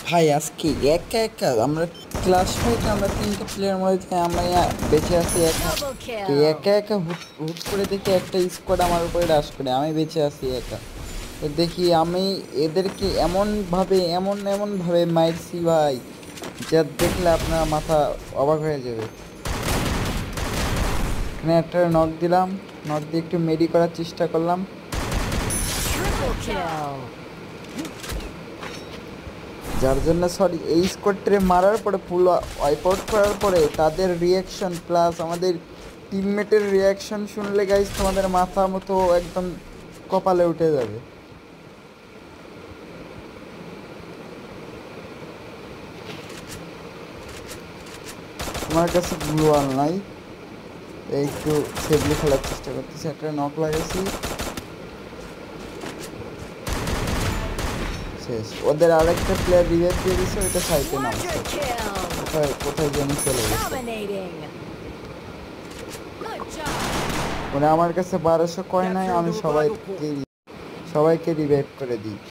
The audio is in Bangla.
ভাই আজকে একা একা আমরা ক্লাস ফাইটে আমরা তিনটে প্লেয়ার মধ্যে আমরা বেঁচে আছি একা। Double তো kill. একা একা হুট হুট করে দেখি একটা স্কোয়াড আমার উপরে রাশ করে, আমি বেঁচে আছি একা। তো দেখি আমি এদেরকে এমন ভাবে মারছি ভাই, যা দেখলে আপনার মাথা অবাক হয়ে যাবে। এখানে একটা নক দিলাম, নক দিয়ে একটু মেডি করার চেষ্টা করলাম। Triple kill. যার জন্য সরি এই স্কোয়াডটারে মারার পরে ফুল ওয়াইপ আউট করার পরে তাদের রিয়াকশন প্লাস আমাদের টিমমেটের রিয়াকশন শুনলে গাইস তোমাদের মাথা মতো একদম কপালে উঠে যাবে। আমার কাছে গ্লুয়াল নাই, এই একটু সেফলি খেলার চেষ্টা করতেছি। একটা নক লাগাইছি, শেষ। ওদের আরেকটা প্লেয়ার রিভাইভ দিয়ে দিচ্ছে, ওইটা সাইটে নামছে, Quadra kill. কোথায় কোথায় যেন চলে গেছে। Dominating. Good job. মানে আমার কাছে 1200 কয়েন নাই, আমি সবাইকে রিভাইভ করে দিই।